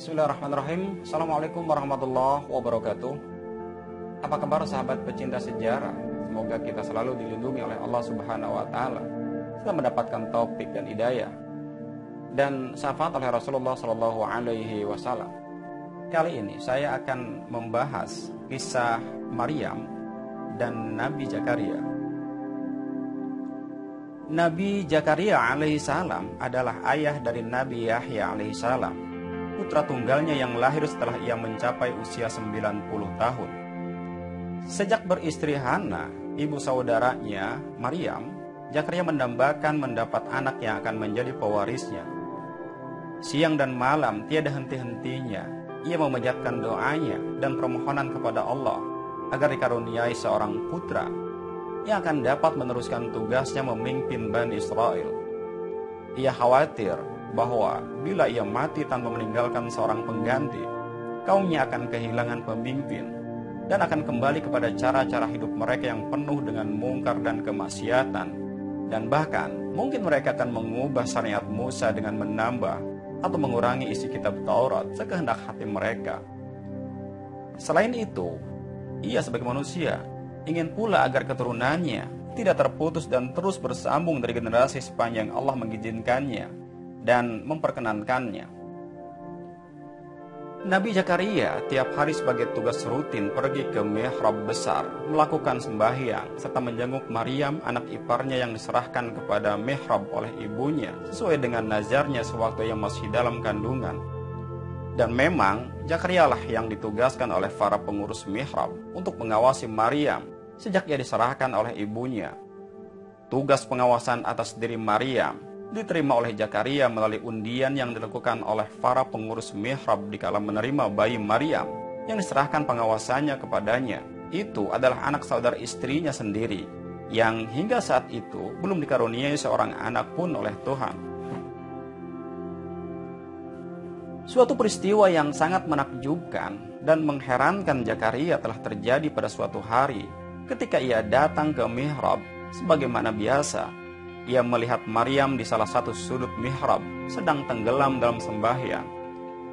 Bismillahirrahmanirrahim. Assalamualaikum warahmatullahi wabarakatuh. Apa kabar sahabat pecinta sejarah? Semoga kita selalu dilindungi oleh Allah Subhanahu wa taala setelah mendapatkan taufik dan hidayah dan syafaat oleh Rasulullah Shallallahu alaihi wasallam. Kali ini saya akan membahas kisah Maryam dan Nabi Zakaria. Nabi Zakaria alaihissalam adalah ayah dari Nabi Yahya alaihissalam, putra tunggalnya yang lahir setelah ia mencapai usia 90 tahun. Sejak beristri Hana, ibu saudaranya Maryam, Zakaria mendambakan mendapat anak yang akan menjadi pewarisnya. Siang dan malam tiada henti-hentinya ia memanjatkan doanya dan permohonan kepada Allah agar dikaruniai seorang putra yang akan dapat meneruskan tugasnya memimpin Bani Israel. Ia khawatir bahwa bila ia mati tanpa meninggalkan seorang pengganti, kaumnya akan kehilangan pemimpin dan akan kembali kepada cara-cara hidup mereka yang penuh dengan mungkar dan kemaksiatan, dan bahkan mungkin mereka akan mengubah syariat Musa dengan menambah atau mengurangi isi kitab Taurat sekehendak hati mereka. Selain itu, ia sebagai manusia ingin pula agar keturunannya tidak terputus dan terus bersambung dari generasi sepanjang Allah mengizinkannya dan memperkenankannya. Nabi Zakaria tiap hari sebagai tugas rutin pergi ke mihrab besar, melakukan sembahyang, serta menjenguk Maryam, anak iparnya yang diserahkan kepada mihrab oleh ibunya sesuai dengan nazarnya sewaktu yang masih dalam kandungan. Dan memang Zakaria lah yang ditugaskan oleh para pengurus mihrab untuk mengawasi Maryam sejak ia diserahkan oleh ibunya. Tugas pengawasan atas diri Maryam diterima oleh Zakaria melalui undian yang dilakukan oleh para pengurus mihrab dikala menerima bayi Maryam yang diserahkan pengawasannya kepadanya. Itu adalah anak saudara istrinya sendiri yang hingga saat itu belum dikaruniai seorang anak pun oleh Tuhan. Suatu peristiwa yang sangat menakjubkan dan mengherankan Zakaria telah terjadi pada suatu hari ketika ia datang ke mihrab. Sebagaimana biasa, ia melihat Maryam di salah satu sudut mihrab sedang tenggelam dalam sembahyang,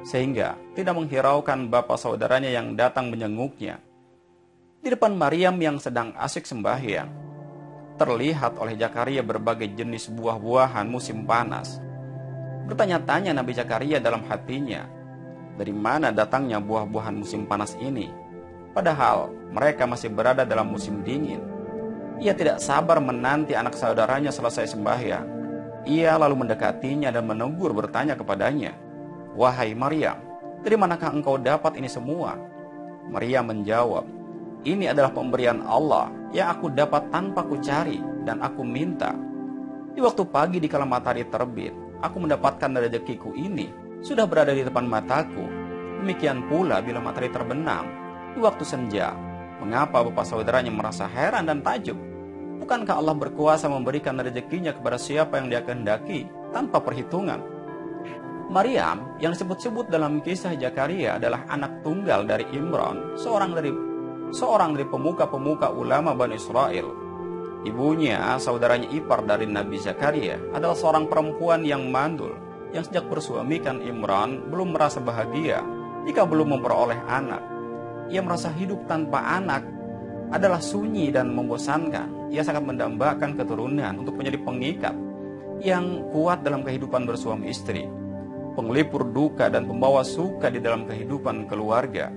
sehingga tidak menghiraukan bapa saudaranya yang datang menjenguknya. Di depan Maryam yang sedang asyik sembahyang, terlihat oleh Zakaria berbagai jenis buah-buahan musim panas. Bertanya-tanya Nabi Zakaria dalam hatinya, dari mana datangnya buah-buahan musim panas ini? Padahal mereka masih berada dalam musim dingin. Ia tidak sabar menanti anak saudaranya selesai sembahyang. Ia lalu mendekatinya dan menegur bertanya kepadanya, "Wahai Maryam, dari manakah engkau dapat ini semua?" Maryam menjawab, "Ini adalah pemberian Allah yang aku dapat tanpa ku cari dan aku minta. Di waktu pagi di kala matahari terbit, aku mendapatkan rezekiku ini sudah berada di depan mataku. Demikian pula bila matahari terbenam di waktu senja. Mengapa bapak saudaranya merasa heran dan takjub? Bukankah Allah berkuasa memberikan rezekinya kepada siapa yang dia kehendaki tanpa perhitungan?" Maryam yang disebut-sebut dalam kisah Zakaria adalah anak tunggal dari Imran, seorang dari pemuka-pemuka ulama Bani Israel. Ibunya, saudaranya ipar dari Nabi Zakaria, adalah seorang perempuan yang mandul yang sejak bersuamikan Imran belum merasa bahagia jika belum memperoleh anak. Ia merasa hidup tanpa anak adalah sunyi dan membosankan. Ia sangat mendambakan keturunan untuk menjadi pengikat yang kuat dalam kehidupan bersuami istri, penglipur duka dan pembawa suka di dalam kehidupan keluarga.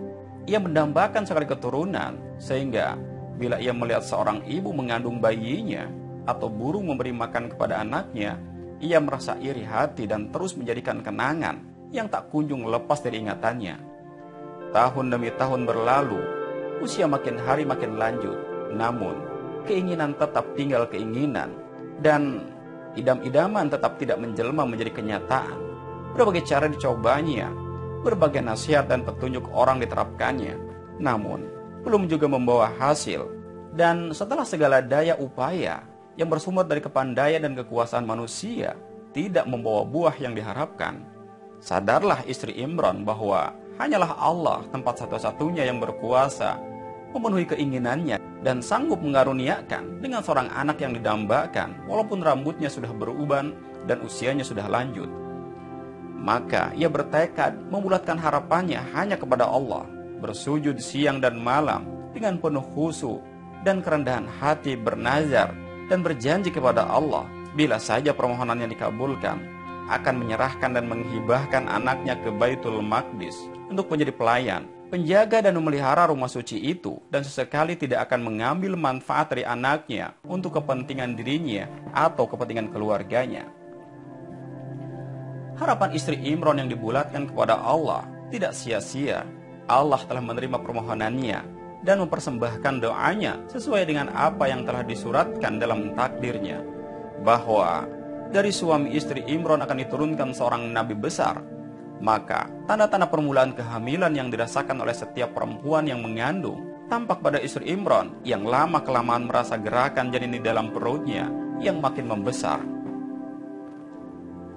Ia mendambakan sekali keturunan, sehingga bila ia melihat seorang ibu mengandung bayinya atau burung memberi makan kepada anaknya, ia merasa iri hati dan terus menjadikan kenangan yang tak kunjung lepas dari ingatannya. Tahun demi tahun berlalu, usia makin hari makin lanjut, namun keinginan tetap tinggal keinginan, dan idam-idaman tetap tidak menjelma menjadi kenyataan. Berbagai cara dicobanya, berbagai nasihat dan petunjuk orang diterapkannya, namun belum juga membawa hasil. Dan setelah segala daya upaya yang bersumber dari kepandaian dan kekuasaan manusia tidak membawa buah yang diharapkan, sadarlah istri Imran bahwa hanyalah Allah tempat satu-satunya yang berkuasa memenuhi keinginannya dan sanggup mengaruniakan dengan seorang anak yang didambakan walaupun rambutnya sudah beruban dan usianya sudah lanjut. Maka ia bertekad membulatkan harapannya hanya kepada Allah, bersujud siang dan malam dengan penuh khusyuk dan kerendahan hati, bernazar dan berjanji kepada Allah bila saja permohonannya dikabulkan, akan menyerahkan dan menghibahkan anaknya ke Baitul Maqdis untuk menjadi pelayan, penjaga dan memelihara rumah suci itu, dan sesekali tidak akan mengambil manfaat dari anaknya untuk kepentingan dirinya atau kepentingan keluarganya. Harapan istri Imran yang dibulatkan kepada Allah tidak sia-sia. Allah telah menerima permohonannya dan mempersembahkan doanya sesuai dengan apa yang telah disuratkan dalam takdirnya, bahwa dari suami istri Imran akan diturunkan seorang nabi besar. Maka tanda-tanda permulaan kehamilan yang dirasakan oleh setiap perempuan yang mengandung tampak pada istri Imran yang lama-kelamaan merasa gerakan janin di dalam perutnya yang makin membesar.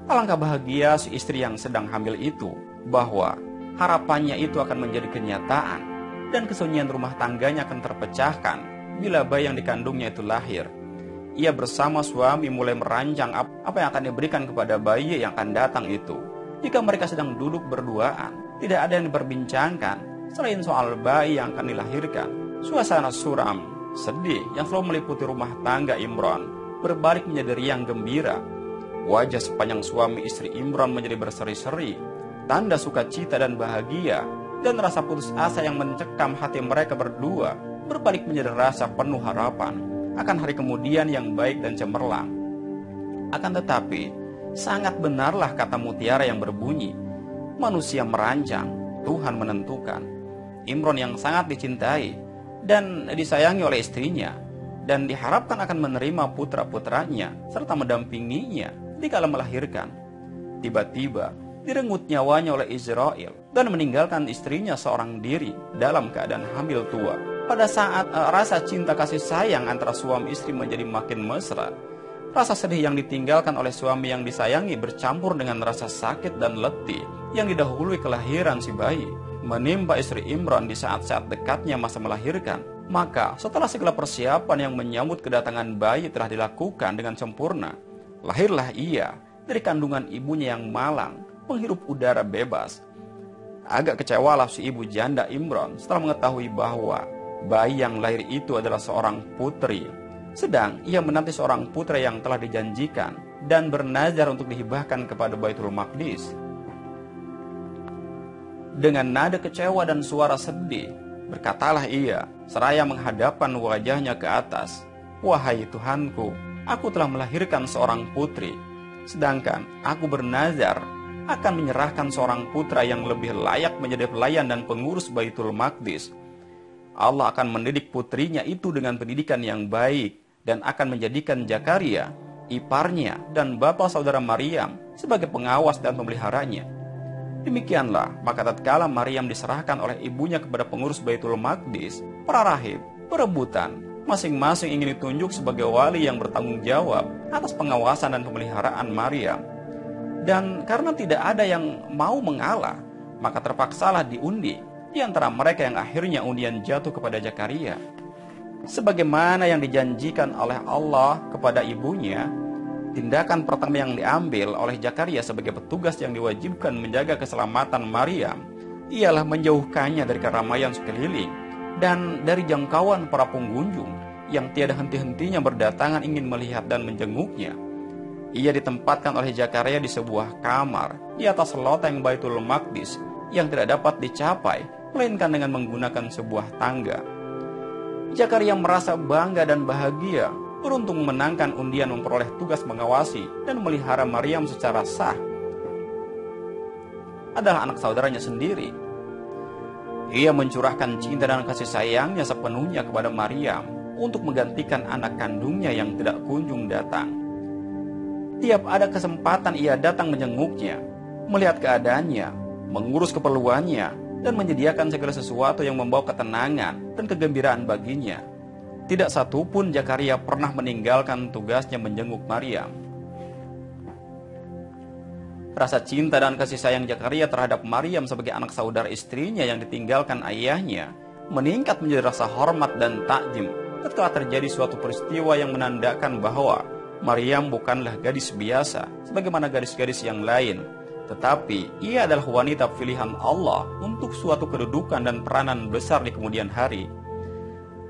Alangkah bahagia si istri yang sedang hamil itu, bahwa harapannya itu akan menjadi kenyataan dan kesunyian rumah tangganya akan terpecahkan bila bayi yang dikandungnya itu lahir. Ia bersama suami mulai merancang apa yang akan diberikan kepada bayi yang akan datang itu. Jika mereka sedang duduk berduaan, tidak ada yang diperbincangkan selain soal bayi yang akan dilahirkan. Suasana suram, sedih yang selalu meliputi rumah tangga Imran berbalik menjadi riang gembira. Wajah sepanjang suami istri Imran menjadi berseri-seri, tanda sukacita dan bahagia, dan rasa putus asa yang mencekam hati mereka berdua berbalik menjadi rasa penuh harapan akan hari kemudian yang baik dan cemerlang. Akan tetapi, sangat benarlah kata mutiara yang berbunyi, manusia merancang, Tuhan menentukan. Imran yang sangat dicintai dan disayangi oleh istrinya, dan diharapkan akan menerima putra-putranya serta mendampinginya dikala melahirkan, tiba-tiba direnggut nyawanya oleh Israel dan meninggalkan istrinya seorang diri dalam keadaan hamil tua. Pada saat rasa cinta kasih sayang antara suami istri menjadi makin mesra, rasa sedih yang ditinggalkan oleh suami yang disayangi bercampur dengan rasa sakit dan letih yang didahului kelahiran si bayi menimpa istri Imran di saat-saat dekatnya masa melahirkan. Maka setelah segala persiapan yang menyambut kedatangan bayi telah dilakukan dengan sempurna, lahirlah ia dari kandungan ibunya yang malang, menghirup udara bebas. Agak kecewalah si ibu janda Imran setelah mengetahui bahwa bayi yang lahir itu adalah seorang putri, sedang ia menanti seorang putra yang telah dijanjikan dan bernazar untuk dihibahkan kepada Baitul Maqdis. Dengan nada kecewa dan suara sedih, berkatalah ia seraya menghadapkan wajahnya ke atas, "Wahai Tuhanku, aku telah melahirkan seorang putri, sedangkan aku bernazar akan menyerahkan seorang putra yang lebih layak menjadi pelayan dan pengurus Baitul Maqdis. Allah akan mendidik putrinya itu dengan pendidikan yang baik dan akan menjadikan Zakaria, iparnya dan bapak saudara Maryam sebagai pengawas dan pemeliharanya." Demikianlah, maka tatkala Maryam diserahkan oleh ibunya kepada pengurus Baitul Maqdis, para rahib berebutan, masing-masing ingin ditunjuk sebagai wali yang bertanggung jawab atas pengawasan dan pemeliharaan Maryam. Dan karena tidak ada yang mau mengalah, maka terpaksalah diundi di antara mereka yang akhirnya undian jatuh kepada Zakaria. Sebagaimana yang dijanjikan oleh Allah kepada ibunya, tindakan pertama yang diambil oleh Zakaria sebagai petugas yang diwajibkan menjaga keselamatan Maryam ialah menjauhkannya dari keramaian sekeliling dan dari jangkauan para pengunjung yang tiada henti-hentinya berdatangan ingin melihat dan menjenguknya. Ia ditempatkan oleh Zakaria di sebuah kamar di atas loteng Baitul Maqdis yang tidak dapat dicapai melainkan dengan menggunakan sebuah tangga. Zakaria merasa bangga dan bahagia beruntung memenangkan undian memperoleh tugas mengawasi dan memelihara Maryam secara sah. Adalah anak saudaranya sendiri. Ia mencurahkan cinta dan kasih sayangnya sepenuhnya kepada Maryam untuk menggantikan anak kandungnya yang tidak kunjung datang. Tiap ada kesempatan ia datang menjenguknya, melihat keadaannya, mengurus keperluannya, dan menyediakan segala sesuatu yang membawa ketenangan dan kegembiraan baginya. Tidak satu pun Zakaria pernah meninggalkan tugasnya menjenguk Maryam. Rasa cinta dan kasih sayang Zakaria terhadap Maryam sebagai anak saudara istrinya yang ditinggalkan ayahnya meningkat menjadi rasa hormat dan takjim tatkala terjadi suatu peristiwa yang menandakan bahwa Maryam bukanlah gadis biasa sebagaimana gadis-gadis yang lain, tetapi ia adalah wanita pilihan Allah untuk suatu kedudukan dan peranan besar di kemudian hari.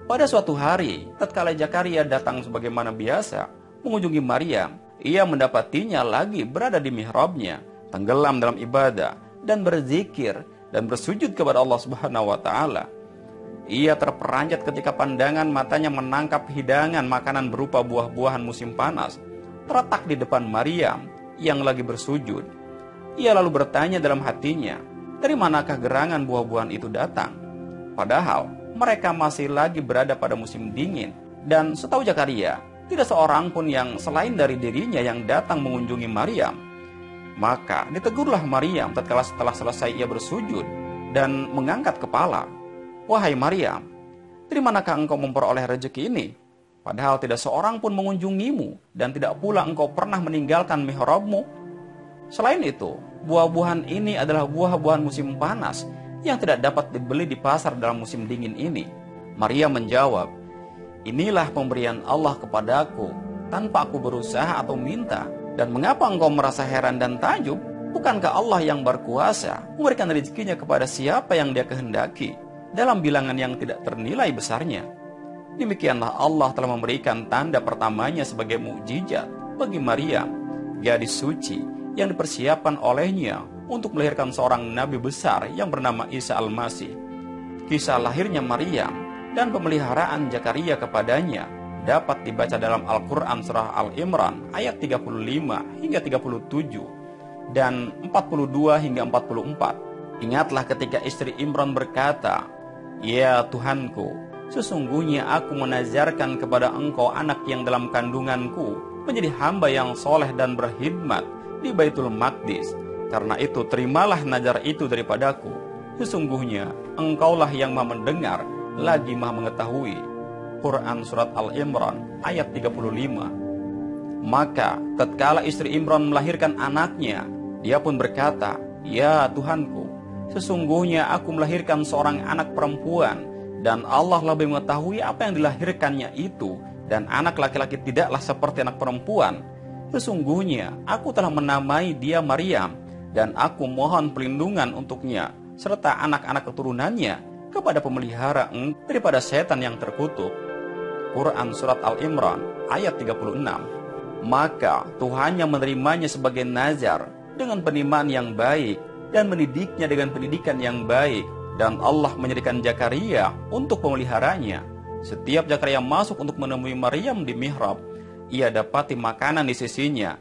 Pada suatu hari, tatkala Zakaria datang sebagaimana biasa mengunjungi Maryam, ia mendapatinya lagi berada di mihrabnya, tenggelam dalam ibadah dan berzikir dan bersujud kepada Allah Subhanahu wa taala. Ia terperanjat ketika pandangan matanya menangkap hidangan makanan berupa buah-buahan musim panas terletak di depan Maryam yang lagi bersujud. Ia lalu bertanya dalam hatinya, dari manakah gerangan buah-buahan itu datang? Padahal mereka masih lagi berada pada musim dingin, dan setahu Zakaria, tidak seorang pun yang selain dari dirinya yang datang mengunjungi Maryam. Maka ditegurlah Maryam tatkala setelah selesai ia bersujud dan mengangkat kepala. Wahai Maryam, dari manakah engkau memperoleh rezeki ini? Padahal tidak seorang pun mengunjungimu, dan tidak pula engkau pernah meninggalkan mihrabmu. Selain itu, buah-buahan ini adalah buah-buahan musim panas yang tidak dapat dibeli di pasar dalam musim dingin ini. Maria menjawab, inilah pemberian Allah kepadaku tanpa aku berusaha atau minta. Dan mengapa engkau merasa heran dan takjub? Bukankah Allah yang berkuasa memberikan rezekinya kepada siapa yang Dia kehendaki dalam bilangan yang tidak ternilai besarnya? Demikianlah Allah telah memberikan tanda pertamanya sebagai mukjizat bagi Maryam, gadis suci yang dipersiapkan olehnya untuk melahirkan seorang nabi besar yang bernama Isa Al-Masih. Kisah lahirnya Maryam dan pemeliharaan Zakaria kepadanya dapat dibaca dalam Al-Quran surah Al-Imran ayat 35 hingga 37 dan 42 hingga 44. Ingatlah ketika istri Imran berkata, ya Tuhanku, sesungguhnya aku menazarkan kepada engkau anak yang dalam kandunganku menjadi hamba yang soleh dan berkhidmat di Baitul Maqdis. Karena itu terimalah nazar itu daripadaku. Sesungguhnya engkaulah yang Maha mendengar lagi Maha mengetahui. Quran surat Al-Imran ayat 35. Maka tatkala istri Imran melahirkan anaknya, dia pun berkata, ya Tuhanku, sesungguhnya aku melahirkan seorang anak perempuan, dan Allah lebih mengetahui apa yang dilahirkannya itu, dan anak laki-laki tidaklah seperti anak perempuan. Sesungguhnya aku telah menamai dia Maryam, dan aku mohon perlindungan untuknya serta anak-anak keturunannya kepada pemelihara daripada setan yang terkutuk. Quran surat Al-Imran ayat 36. Maka Tuhannya menerimanya sebagai nazar dengan penerimaan yang baik dan mendidiknya dengan pendidikan yang baik, dan Allah menjadikan Zakaria untuk pemeliharanya. Setiap Zakaria masuk untuk menemui Maryam di mihrab, ia dapati makanan di sisinya.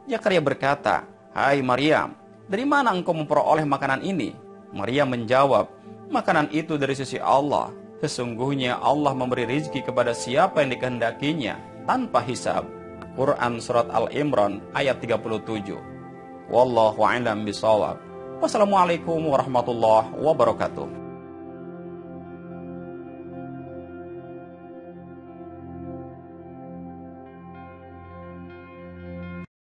Zakaria berkata, hai Maryam, dari mana engkau memperoleh makanan ini? Maryam menjawab, makanan itu dari sisi Allah. Sesungguhnya Allah memberi rezeki kepada siapa yang dikehendakinya tanpa hisab. Quran surat Al-Imran ayat 37. Wallahu a'lam bishawab. Wassalamualaikum warahmatullahi wabarakatuh.